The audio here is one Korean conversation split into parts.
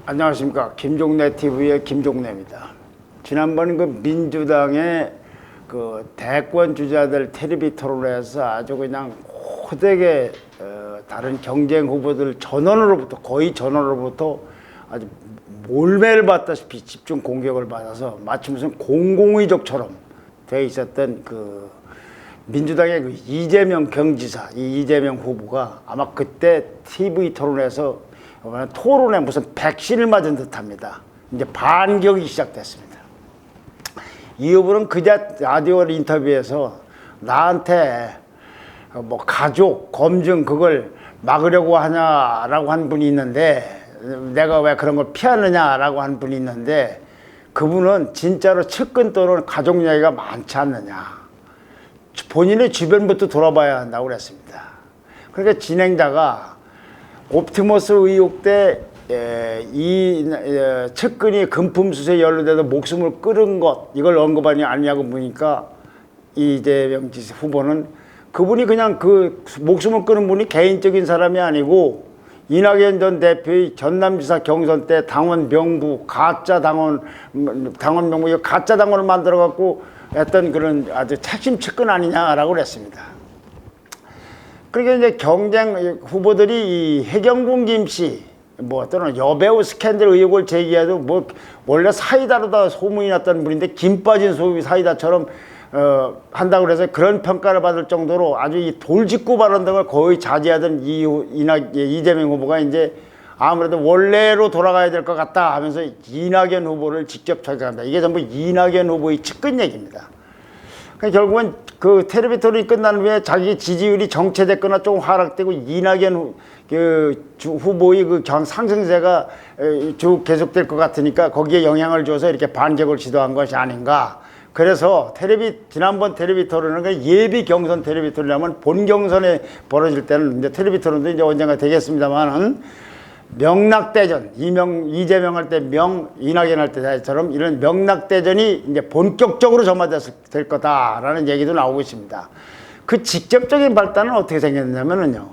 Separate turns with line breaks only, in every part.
안녕하십니까. 김종래 TV의 김종래입니다. 지난번 그 민주당의 그 대권 주자들 텔레비 토론에서 아주 그냥 호되게 다른 경쟁 후보들 전원으로부터 거의 전원으로부터 아주 몰매를 받다시피 집중 공격을 받아서 마치 무슨 공공의적처럼 돼 있었던 그 민주당의 그 이재명 경지사, 이 이재명 후보가 아마 그때 TV 토론에서 토론에 무슨 백신을 맞은 듯합니다. 이제 반격이 시작됐습니다. 이 후보는 그제 라디오 인터뷰에서 나한테 뭐 가족 검증 그걸 막으려고 하냐라고 한 분이 있는데, 내가 왜 그런 걸 피하느냐라고 한 분이 있는데, 그분은 진짜로 측근 또는 가족 이야기가 많지 않느냐, 본인의 주변부터 돌아봐야 한다고 그랬습니다. 그러니까 진행자가 옵티머스 의혹 때 이 측근이 금품수수에 연루돼서 목숨을 끊은 것, 이걸 언급하니 아니냐고 묻으니까 이재명 후보는 그분이 그냥 그 목숨을 끊은 분이 개인적인 사람이 아니고 이낙연 전 대표의 전남지사 경선 때 당원 명부, 가짜 당원 명부, 가짜 당원을 만들어 갖고 했던 그런 아주 핵심 측근 아니냐라고 그랬습니다. 그러니까 이제 경쟁 후보들이 이 해경군 김씨 뭐 또는 여배우 스캔들 의혹을 제기해도 뭐 원래 사이다로 다 소문이 났던 분인데 김 빠진 소위 사이다처럼 한다고 그래서 그런 평가를 받을 정도로 아주 이 돌직구 발언 등을 거의 자제하던 이재명 후보가 이제 아무래도 원래로 돌아가야 될 것 같다 하면서 이낙연 후보를 직접 저격합니다. 이게 전부 이낙연 후보의 측근 얘기입니다. 그러니까 결국은 그 텔레비 토론이 끝난 후에 자기 지지율이 정체됐거나 조금 하락되고 이낙연 후보의 그 상승세가 쭉 계속될 것 같으니까 거기에 영향을 줘서 이렇게 반격을 시도한 것이 아닌가. 그래서 지난번 텔레비 토론은 예비 경선 텔레비 토론이라면 본 경선에 벌어질 때는 이제 텔레비 토론도 이제 언젠가 되겠습니다만은 명락대전, 이재명 할 때 이낙연 할 때처럼 이런 명락대전이 이제 본격적으로 점화될 거다라는 얘기도 나오고 있습니다. 그 직접적인 발단은 어떻게 생겼냐면요.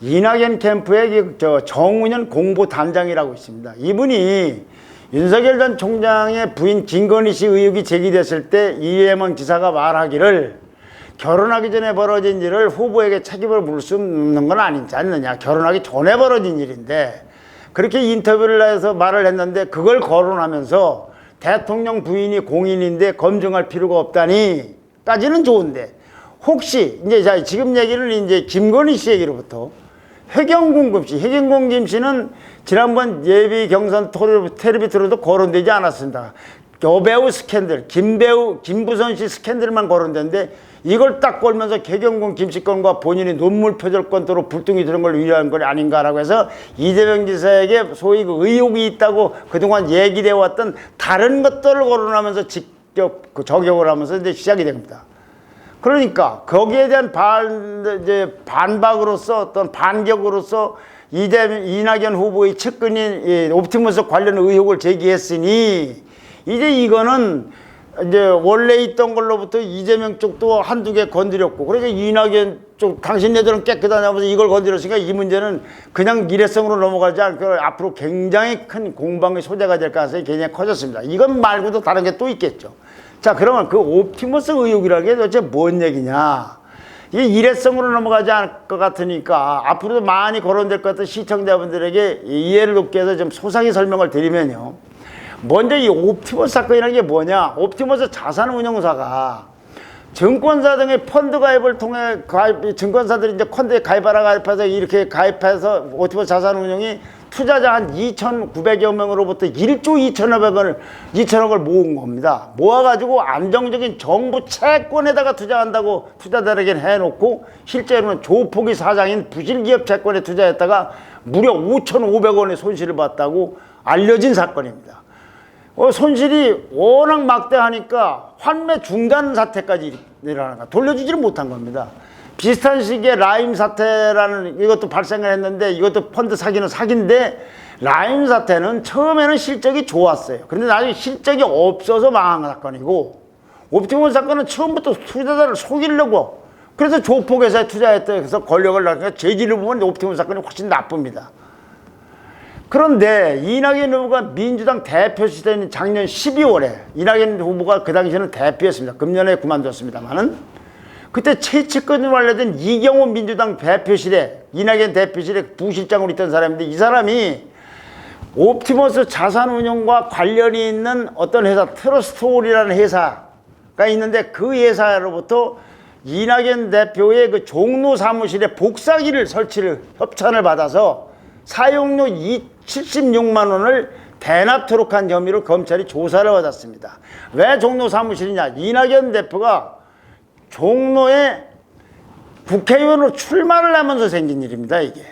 이낙연 캠프의 정운현 공보단장이라고 있습니다. 이분이 윤석열 전 총장의 부인 김건희 씨 의혹이 제기됐을 때 이재명 지사가 말하기를 결혼하기 전에 벌어진 일을 후보에게 책임을 물을 수 없는 건 아니지 않느냐. 결혼하기 전에 벌어진 일인데 그렇게 인터뷰를 해서 말을 했는데 그걸 거론하면서 대통령 부인이 공인인데 검증할 필요가 없다니까지는 좋은데, 혹시 이제 지금 얘기는 이제 김건희 씨 얘기로부터 해경군 김씨는 지난번 예비 경선 텔레비 토론도 거론되지 않았습니다. 여배우 스캔들, 김부선 씨 스캔들만 거론됐는데 이걸 딱 걸면서 해경군 김씨 건과 본인이 눈물 표절권도로 불똥이 드는 걸 위로한 건 아닌가라고 해서 이재명 지사에게 소위 그 의혹이 있다고 그동안 얘기되어 왔던 다른 것들을 거론하면서 직접 저격을 하면서 이제 시작이 됩니다. 그러니까 거기에 대한 반박으로서 어떤 반격으로서 이낙연 후보의 측근인 옵티머스 관련 의혹을 제기했으니 이제 이거는 이제 원래 있던 걸로부터 이재명 쪽도 한두 개 건드렸고, 그러니까 이낙연 쪽 당신네들은 깨끗하냐면서 이걸 건드렸으니까 이 문제는 그냥 일회성으로 넘어가지 않고 앞으로 굉장히 큰 공방의 소재가 될 가능성이 굉장히 커졌습니다. 이건 말고도 다른 게 또 있겠죠. 자, 그러면 그 옵티머스 의혹이라는 게 도대체 뭔 얘기냐? 이게 일회성으로 넘어가지 않을 것 같으니까 앞으로도 많이 거론될 것 같은 시청자분들에게 이해를 돕기 위해서 좀 소상히 설명을 드리면요. 먼저 이 옵티머스 사건이라는 게 뭐냐? 옵티머스 자산운용사가 증권사 등의 펀드 가입을 통해 증권사들이 이제 펀드에 가입해서 이렇게 가입해서 옵티머스 자산운용이 투자자 한 2,900여 명으로부터 1조 2천억을 모은 겁니다. 모아가지고 안정적인 정부 채권에다가 투자한다고 투자자에게 해놓고 실제로는 조폭이 사장인 부실기업 채권에 투자했다가 무려 5,500원의 손실을 봤다고 알려진 사건입니다. 손실이 워낙 막대하니까 환매 중단 사태까지 일어나는 거야. 돌려주지를 못한 겁니다. 비슷한 시기에 라임 사태라는 이것도 발생을 했는데 이것도 펀드 사기는 사기인데 라임 사태는 처음에는 실적이 좋았어요. 그런데 나중에 실적이 없어서 망한 사건이고 옵티머스 사건은 처음부터 투자자를 속이려고 그래서 조폭회사에 투자했다 해서 권력을 낳으니까 재질을 보면 옵티머스 사건이 훨씬 나쁩니다. 그런데 이낙연 후보가 민주당 대표 시절인 작년 12월에 이낙연 후보가 그 당시에는 대표였습니다. 금년에 그만뒀습니다만은 그때 최측근으로 알려진 이경호 민주당 대표실에 이낙연 대표실에 부실장으로 있던 사람인데 이 사람이 옵티머스 자산운용과 관련이 있는 어떤 회사 트러스트홀이라는 회사가 있는데 그 회사로부터 이낙연 대표의 그 종로 사무실에 복사기를 설치를 협찬을 받아서 사용료 76만 원을 대납토록 한 혐의로 검찰이 조사를 받았습니다. 왜 종로 사무실이냐? 이낙연 대표가 종로에 국회의원으로 출마를 하면서 생긴 일입니다, 이게.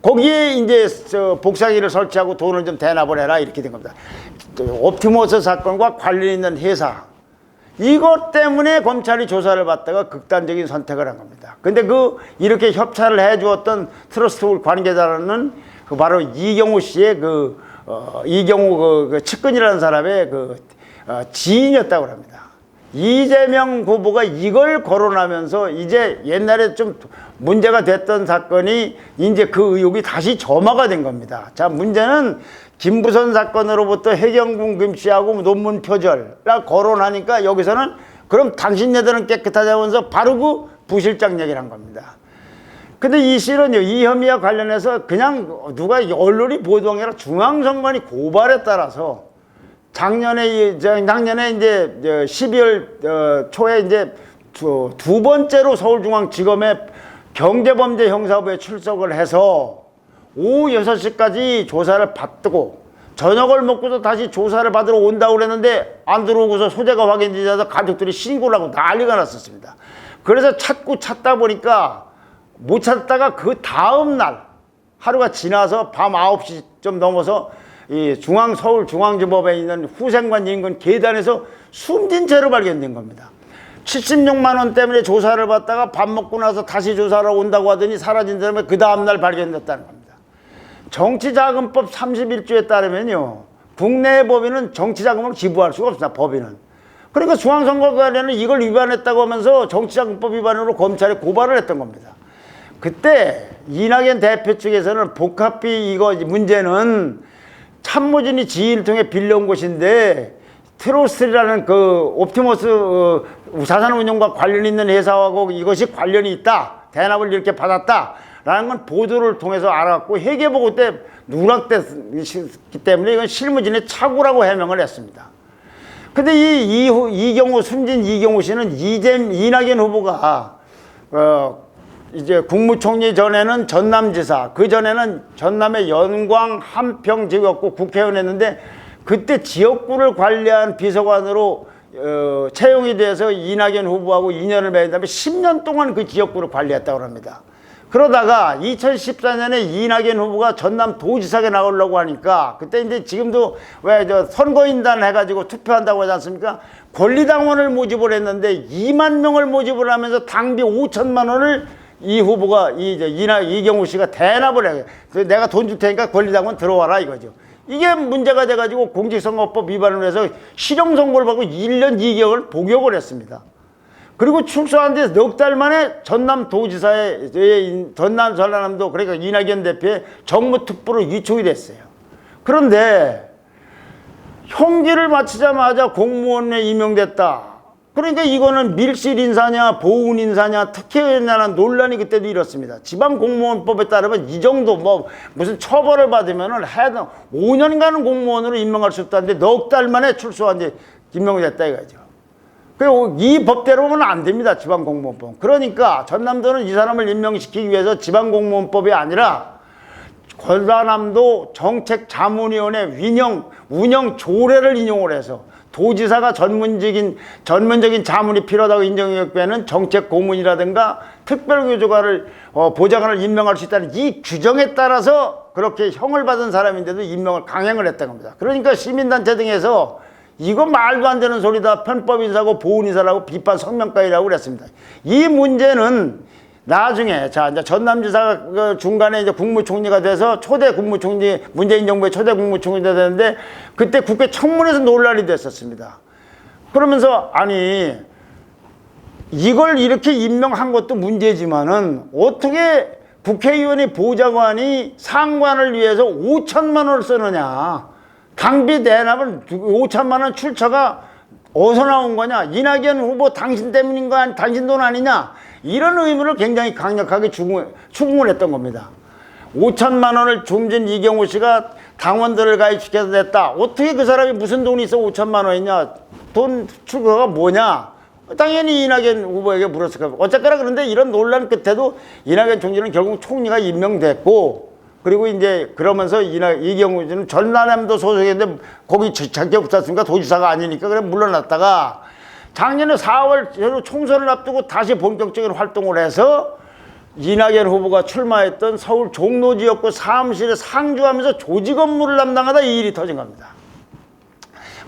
거기에 이제 복사기를 설치하고 돈을 좀 대납을 해라 이렇게 된 겁니다. 옵티머스 사건과 관련 있는 회사. 이것 때문에 검찰이 조사를 받다가 극단적인 선택을 한 겁니다. 근데 이렇게 협찬을 해 주었던 트러스트 관계자는 바로 이경호 씨의 이경호 그 측근이라는 사람의 지인이었다고 합니다. 이재명 후보가 이걸 거론하면서 이제 옛날에 좀 문제가 됐던 사건이 이제 그 의혹이 다시 점화가 된 겁니다. 자, 문제는 김부선 사건으로부터 해경군 김씨하고 논문 표절을 거론하니까 여기서는 그럼 당신네들은 깨끗하자면서 바로 그 부실장 얘기를 한 겁니다. 근데 이 실은요, 이 혐의와 관련해서 그냥 누가 언론이 보도한 게 아니라 중앙선관위 고발에 따라서 작년에 이제 12월 초에 이제 두 번째로 서울중앙지검에 경제범죄 형사부에 출석을 해서 오후 6시까지 조사를 받고 저녁을 먹고서 다시 조사를 받으러 온다고 그랬는데 안 들어오고서 소재가 확인되자마자 가족들이 신고를 하고 난리가 났었습니다. 그래서 찾다 보니까 못 찾다가 그 다음 날 하루가 지나서 밤 9시 좀 넘어서 이 서울중앙지법에 있는 후생관 인근 계단에서 숨진 채로 발견된 겁니다. 76만 원 때문에 조사를 받다가 밥 먹고 나서 다시 조사를 온다고 하더니 사라진 다음에 그 다음날 발견됐다는 겁니다. 정치자금법 31조에 따르면요, 국내 법인은 정치자금을 기부할 수가 없습니다. 법인은. 그러니까 중앙선거관리는 이걸 위반했다고 하면서 정치자금법 위반으로 검찰에 고발을 했던 겁니다. 그때 이낙연 대표 측에서는 복합비 이거 문제는 참모진이 지인을 통해 빌려온 곳인데 트로스라는 그 옵티머스 자산운용과 관련이 있는 회사하고 이것이 관련이 있다. 대납을 이렇게 받았다라는 건 보도를 통해서 알았고 회계보고 때 누락됐기 때문에 이건 실무진의 착오라고 해명을 했습니다. 근데 이경호 숨진 이경호 씨는 이낙연 후보가 이제 국무총리 전에는 전남지사, 그 전에는 전남의 연광 한평지역구 국회의원 했는데 그때 지역구를 관리한 비서관으로 채용이 돼서 이낙연 후보하고 인연을 맺은 다음에 10년 동안 그 지역구를 관리했다고 합니다. 그러다가 2014년에 이낙연 후보가 전남 도지사에 나오려고 하니까 그때 이제 지금도 왜 선거인단 해가지고 투표한다고 하지 않습니까? 권리당원을 모집을 했는데 2만 명을 모집을 하면서 당비 5천만 원을 이 후보가 이경호 씨가 대납을 해. 내가 돈 줄 테니까 권리당원 들어와라 이거죠. 이게 문제가 돼가지고 공직선거법 위반을 해서 실형선고를 받고 1년 2개월 복역을 했습니다. 그리고 출소한 지 넉 달 만에 전남도지사에 전남도 그러니까 이낙연 대표의 정무특보로 위촉이 됐어요. 그런데 형기를 마치자마자 공무원에 임명됐다. 그러니까 이거는 밀실 인사냐 보훈 인사냐 특혜냐는 논란이 그때도 일었습니다. 지방공무원법에 따르면 이 정도 무슨 처벌을 받으면은 5년간은 공무원으로 임명할 수 없다는데 넉 달 만에 출소한 지 임명이 됐다 이거죠. 그리고 이 법대로는 안 됩니다. 지방공무원법. 그러니까 전남도는 이 사람을 임명시키기 위해서 지방공무원법이 아니라 전라남도 정책자문위원회 운영 조례를 인용을 해서 도지사가 전문적인 자문이 필요하다고 인정할 때는 정책고문이라든가 특별교조관을 보좌관을 임명할 수 있다는 이 규정에 따라서 그렇게 형을 받은 사람인데도 임명을 강행을 했다는 겁니다. 그러니까 시민단체 등에서 이거 말도 안 되는 소리다. 편법인사고 보훈인사라고 비판 성명까지라고 그랬습니다. 이 문제는 나중에 자 이제 전남지사가 그 중간에 이제 국무총리가 돼서 초대 국무총리 문재인 정부의 초대 국무총리가 되는데 그때 국회 청문회에서 논란이 됐었습니다. 그러면서 아니 이걸 이렇게 임명한 것도 문제지만은 어떻게 국회의원이 보좌관이 상관을 위해서 5천만 원을 쓰느냐. 당비 대납을 5천만 원 출처가 어디서 나온 거냐. 이낙연 후보 당신 때문인 거 아니 당신 돈 아니냐. 이런 의문을 굉장히 강력하게 추궁을 했던 겁니다. 5천만 원을 좀 전 이경우 씨가 당원들을 가입시켜서 냈다. 어떻게 그 사람이 무슨 돈이 있어 5천만 원이냐. 돈 출처가 뭐냐. 당연히 이낙연 후보에게 물었을 겁니다. 어쨌거나 그런데 이런 논란 끝에도 이낙연 총리는 결국 총리가 임명됐고 그리고 이제 그러면서 이경우 씨는 전라남도 소속인데 거기 자격 없었으니까 도지사가 아니니까 그래 물러났다가 작년에 4월 총선을 앞두고 다시 본격적인 활동을 해서 이낙연 후보가 출마했던 서울 종로 지역구 사무실에 상주하면서 조직 업무를 담당하다 이 일이 터진 겁니다.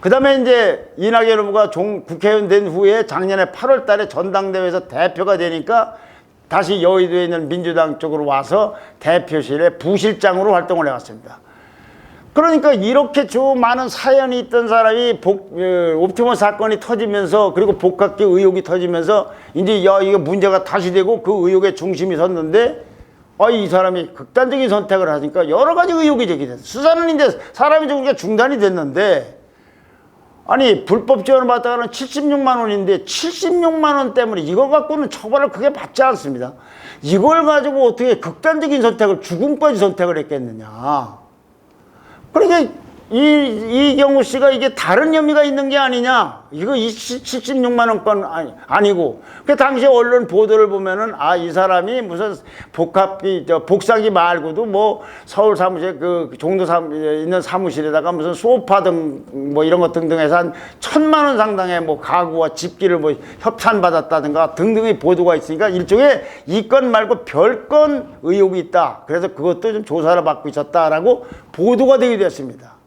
그 다음에 이제 이낙연 후보가 국회의원 된 후에 작년에 8월 달에 전당대회에서 대표가 되니까 다시 여의도에 있는 민주당 쪽으로 와서 대표실의 부실장으로 활동을 해왔습니다. 그러니까 이렇게 많은 사연이 있던 사람이 옵티머스 사건이 터지면서 그리고 복합계 의혹이 터지면서 이제 이게 문제가 다시 되고 그 의혹의 중심이 섰는데 이 사람이 극단적인 선택을 하니까 여러 가지 의혹이 제기됐어요. 수사는 이제 사람이 죽으니까 중단이 됐는데 아니 불법 지원을 받다가는 76만 원인데 76만 원 때문에 이걸 갖고는 처벌을 크게 받지 않습니다. 이걸 가지고 어떻게 극단적인 선택을 죽음까지 선택을 했겠느냐. 그러니까 이경우 씨가 이게 다른 혐의가 있는 게 아니냐. 이거 76만 원건 아니고. 그 당시 언론 보도를 보면은 이 사람이 무슨 복사기 말고도 뭐 서울 사무실 그 종도 있는 사무실에다가 무슨 소파 등 뭐 이런 것 등등해서 한 1,000만 원 상당의 뭐 가구와 집기를 뭐 협찬받았다든가 등등의 보도가 있으니까 일종의 이 건 말고 별건 의혹이 있다. 그래서 그것도 좀 조사를 받고 있었다라고 보도가 되게 됐습니다.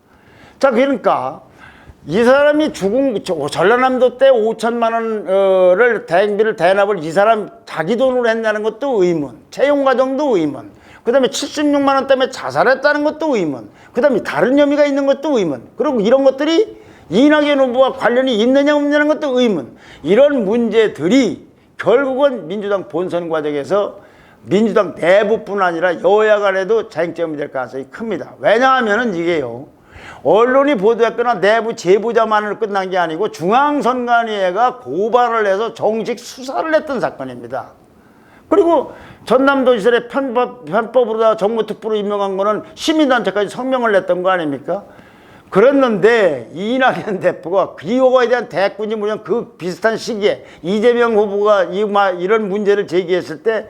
자, 그러니까 이 사람이 전라남도 때 5천만 원을 대행비를 대납을 이 사람 자기 돈으로 했다는 것도 의문, 채용 과정도 의문, 그 다음에 76만 원 때문에 자살했다는 것도 의문, 그 다음에 다른 혐의가 있는 것도 의문, 그리고 이런 것들이 이낙연 후보와 관련이 있느냐 없느냐는 것도 의문. 이런 문제들이 결국은 민주당 본선 과정에서 민주당 내부뿐 아니라 여야 간에도 쟁점이 될 가능성이 큽니다. 왜냐하면 이게요. 언론이 보도했거나 내부 제보자만으로 끝난 게 아니고 중앙선관위가 고발을 해서 정식 수사를 했던 사건입니다. 그리고 전남도지사의 편법으로 정무특보로 임명한 거는 시민단체까지 성명을 냈던 거 아닙니까? 그랬는데 이낙연 대표가 이거에 대한 대꾸지 뭐냐 그 비슷한 시기에 이재명 후보가 이런 문제를 제기했을 때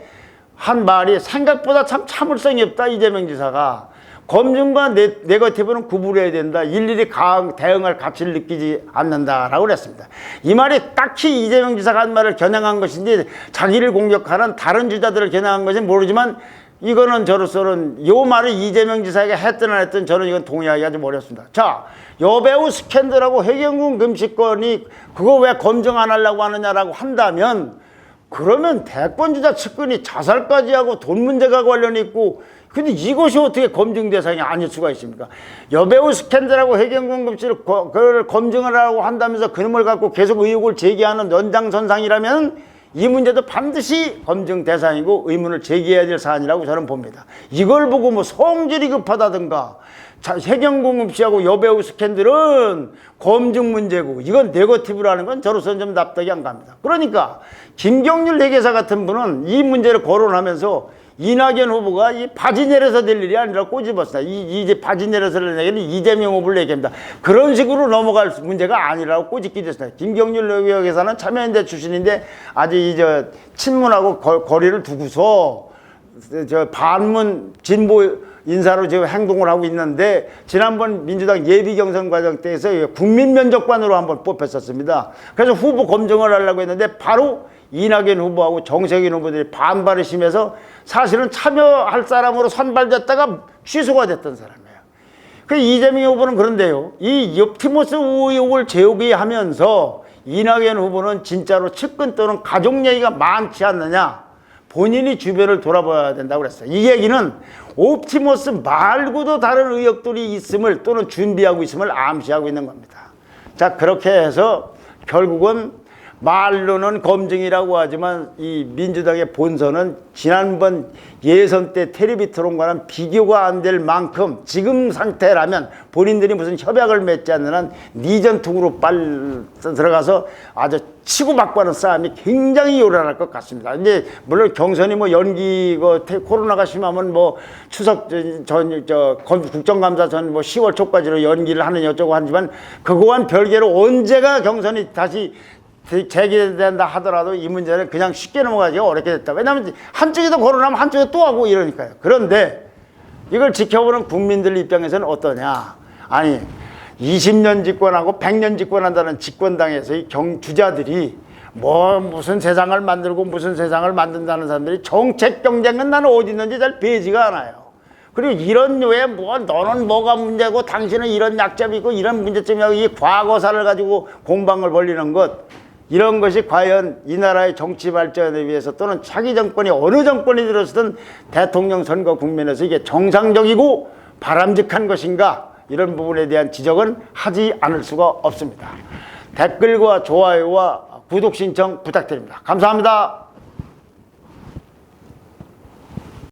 한 말이 생각보다 참 참을성이 없다 이재명 지사가. 검증과 네거티브는 구분해야 된다. 일일이 대응할 가치를 느끼지 않는다라고 그랬습니다. 이 말이 딱히 이재명 지사가 한 말을 겨냥한 것인지 자기를 공격하는 다른 주자들을 겨냥한 것인지 모르지만 이거는 저로서는 이 말을 이재명 지사에게 했든 안 했든 저는 이건 동의하기가 좀 어렵습니다. 자, 여배우 스캔들하고 해경군 금시권이 그거 왜 검증 안 하려고 하느냐라고 한다면 그러면 대권주자 측근이 자살까지 하고 돈 문제가 관련이 있고 근데 이것이 어떻게 검증 대상이 아닐 수가 있습니까? 여배우 스캔들하고 해경군 금시를 그걸 검증을 하라고 한다면서 그놈을 갖고 계속 의혹을 제기하는 연장선상이라면 이 문제도 반드시 검증 대상이고 의문을 제기해야 될 사안이라고 저는 봅니다. 이걸 보고 뭐 성질이 급하다든가 해경궁금 씨하고 여배우 스캔들은 검증 문제고 이건 네거티브라는 건 저로서는 좀 납득이 안 갑니다. 그러니까 김경률 회계사 같은 분은 이 문제를 거론하면서 이낙연 후보가 이 바지 내려서 될 일이 아니라 꼬집었습니다. 이제 바지 내려서 될 얘기는 이재명 후보를 얘기합니다. 그런 식으로 넘어갈 문제가 아니라고 꼬집기 됐습니다. 김경률 회계사는 참여연대 출신인데 아주 이제 친문하고 거리를 두고서 반문 진보 인사로 지금 행동을 하고 있는데 지난번 민주당 예비 경선 과정 때에서 국민면접관으로 한번 뽑혔었습니다. 그래서 후보 검증을 하려고 했는데 바로 이낙연 후보하고 정세균 후보들이 반발이 심해서 사실은 참여할 사람으로 선발됐다가 취소가 됐던 사람이에요. 그 이재명 후보는 그런데요. 이 옵티머스 의혹을 제기하면서 이낙연 후보는 진짜로 측근 또는 가족 얘기가 많지 않느냐. 본인이 주변을 돌아봐야 된다고 그랬어요. 이 얘기는 옵티머스 말고도 다른 의혹들이 있음을 또는 준비하고 있음을 암시하고 있는 겁니다. 자, 그렇게 해서 결국은 말로는 검증이라고 하지만 이 민주당의 본선은 지난번 예선 때 텔레비 토론과는 비교가 안 될 만큼 지금 상태라면 본인들이 무슨 협약을 맺지 않는 한 니전투구로 들어가서 아주 치고받고하는 싸움이 굉장히 요란할 것 같습니다. 이제 물론 경선이 뭐 연기 코로나가 심하면 뭐 추석 국정감사 전 뭐 10월 초까지로 연기를 하는 여쩌고 하지만 그거와는 별개로 언제가 경선이 다시 재개된다 하더라도 이 문제는 그냥 쉽게 넘어가기 어렵게 됐다. 왜냐하면 한쪽에도 거론하면 한쪽에 또 하고 이러니까요. 그런데 이걸 지켜보는 국민들 입장에서는 어떠냐. 아니 20년 집권하고 100년 집권한다는 집권당에서 이 주자들이 뭐 무슨 세상을 만들고 무슨 세상을 만든다는 사람들이 정책 경쟁은 나는 어디 있는지 잘 배지가 않아요. 그리고 이런 왜 뭐 너는 뭐가 문제고 당신은 이런 약점이 있고 이런 문제점이고 이 과거사를 가지고 공방을 벌리는 것 이런 것이 과연 이 나라의 정치 발전에 위해서 또는 차기 정권이 어느 정권이 들었든 대통령 선거 국면에서 이게 정상적이고 바람직한 것인가 이런 부분에 대한 지적은 하지 않을 수가 없습니다. 댓글과 좋아요와 구독 신청 부탁드립니다. 감사합니다.